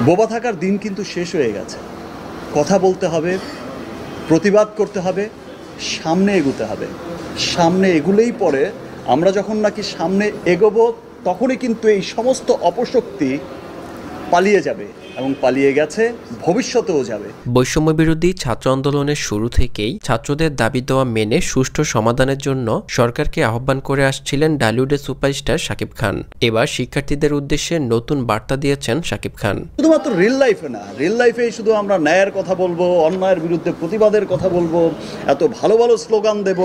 বোবা থাকার দিন কিন্তু শেষ হয়ে গেছে। কথা বলতে হবে, প্রতিবাদ করতে হবে, সামনে এগোতে হবে। সামনে এগুলেই পরে আমরা যখন নাকি সামনে এগোবো তখনই কিন্তু এই সমস্ত অপশক্তি পালিয়ে যাবে এবং পালিয়ে গেছে, ভবিষ্যতেও যাবে। বৈষম্য বিরোধী ছাত্র আন্দোলনের শুরু থেকেই ছাত্রদের দাবি দেওয়া মেনে সুষ্ঠু সমাধানের জন্য সরকারকে আহ্বান করে আসছিলেন ঢালিউডের সুপারস্টার শাকিব খান। এবার শিক্ষার্থীদের উদ্দেশ্যে নতুন বার্তা দিয়েছেন শাকিব খান। শুধুমাত্র রিল লাইফে না, রিল লাইফে শুধু আমরা ন্যায়ের কথা বলবো, অন্যায়ের বিরুদ্ধে প্রতিবাদের কথা বলবো, এত ভালো ভালো স্লোগান দেব।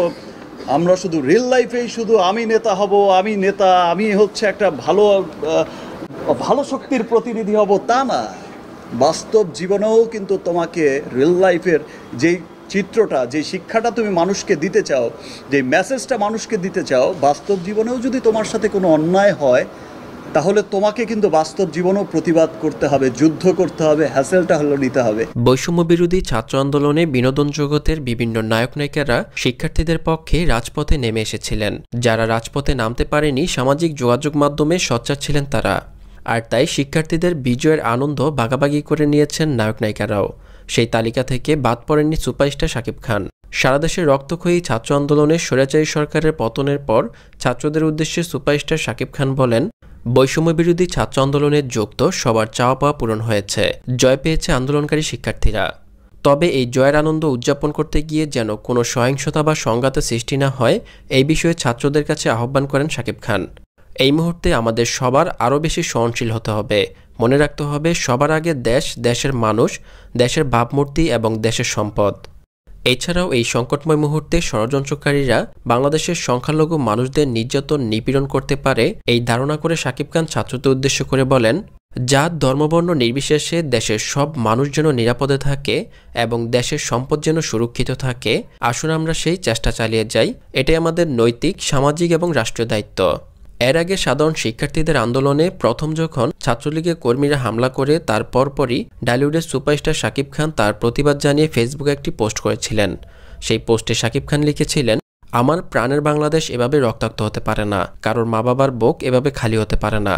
আমরা শুধু রিল লাইফেই শুধু আমি নেতা হব, আমি নেতা, আমি হচ্ছে একটা ভালো শক্তির প্রতিনিধি হব, তা না। বাস্তব জীবনেও কিন্তু তোমাকে রিল লাইফের যেই চিত্রটা, যে শিক্ষাটা তুমি মানুষকে দিতে চাও, যে মেসেজটা মানুষকে দিতে চাও, বাস্তব জীবনেও যদি তোমার সাথে কোনো অন্যায় হয় তাহলে তোমাকে কিন্তু বাস্তব জীবনেও প্রতিবাদ করতে হবে, যুদ্ধ করতে হবে, হ্যাসেলটা হলো নিতে হবে। বৈষম্য বিরোধী ছাত্র আন্দোলনে বিনোদন জগতের বিভিন্ন নায়ক নায়িকারা শিক্ষার্থীদের পক্ষে রাজপথে নেমে এসেছিলেন। যারা রাজপথে নামতে পারেনি, সামাজিক যোগাযোগ মাধ্যমে সোচ্চার ছিলেন তারা। আর তাই শিক্ষার্থীদের বিজয়ের আনন্দ ভাগাভাগি করে নিয়েছেন নায়ক নায়িকারাও। সেই তালিকা থেকে বাদ পড়েননি সুপারস্টার শাকিব খান। সারা দেশের রক্তক্ষয়ী ছাত্র আন্দোলনে স্বৈরাচারী সরকারের পতনের পর ছাত্রদের উদ্দেশ্যে সুপারস্টার শাকিব খান বলেন, বৈষম্য বিরোধী ছাত্র আন্দোলনের যুক্ত সবার চাওয়া পাওয়া পূরণ হয়েছে, জয় পেয়েছে আন্দোলনকারী শিক্ষার্থীরা। তবে এই জয়ের আনন্দ উদযাপন করতে গিয়ে যেন কোনো সহিংসতা বা সংঘাতের সৃষ্টি না হয়, এই বিষয়ে ছাত্রদের কাছে আহ্বান করেন শাকিব খান। এই মুহূর্তে আমাদের সবার আরও বেশি সহনশীল হতে হবে। মনে রাখতে হবে, সবার আগে দেশ, দেশের মানুষ, দেশের ভাবমূর্তি এবং দেশের সম্পদ। এছাড়াও এই সংকটময় মুহূর্তে ষড়যন্ত্রকারীরা বাংলাদেশের সংখ্যালঘু মানুষদের নির্যাতন নিপীড়ন করতে পারে, এই ধারণা করে শাকিব খান ছাত্রদের উদ্দেশ্য করে বলেন, জাত ধর্মবর্ণ নির্বিশেষে দেশের সব মানুষ যেন নিরাপদে থাকে এবং দেশের সম্পদ যেন সুরক্ষিত থাকে। আসুন আমরা সেই চেষ্টা চালিয়ে যাই। এটাই আমাদের নৈতিক, সামাজিক এবং রাষ্ট্রীয় দায়িত্ব। এর আগে সাধারণ শিক্ষার্থীদের আন্দোলনে প্রথম যখন ছাত্রলীগের কর্মীরা হামলা করে, তার পরপরই ঢালিউডের সুপারস্টার শাকিব খান তার প্রতিবাদ জানিয়ে ফেসবুকে একটি পোস্ট করেছিলেন। সেই পোস্টে শাকিব খান লিখেছিলেন, আমার প্রাণের বাংলাদেশ এভাবে রক্তাক্ত হতে পারে না, কারোর মা বাবার বুক এভাবে খালি হতে পারে না।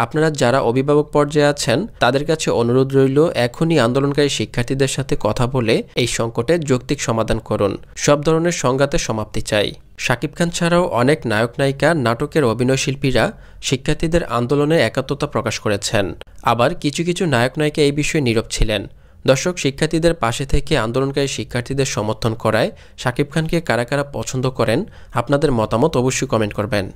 আপনারা যারা অভিভাবক পর্যায়ে আছেন তাদের কাছে অনুরোধ রইল, এখনই আন্দোলনকারী শিক্ষার্থীদের সাথে কথা বলে এই সংকটের যৌক্তিক সমাধান করুন। সব ধরনের সংঘাতের সমাপ্তি চাই। শাকিব খান ছাড়াও অনেক নায়ক নায়িকা, নাটকের অভিনয়শিল্পীরা শিক্ষার্থীদের আন্দোলনে একাত্মতা প্রকাশ করেছেন। আবার কিছু কিছু নায়ক নায়িকা এই বিষয়ে নীরব ছিলেন। দর্শক, শিক্ষার্থীদের পাশে থেকে আন্দোলনকারী শিক্ষার্থীদের সমর্থন করায় শাকিব খানকে কারা কারা পছন্দ করেন, আপনাদের মতামত অবশ্যই কমেন্ট করবেন।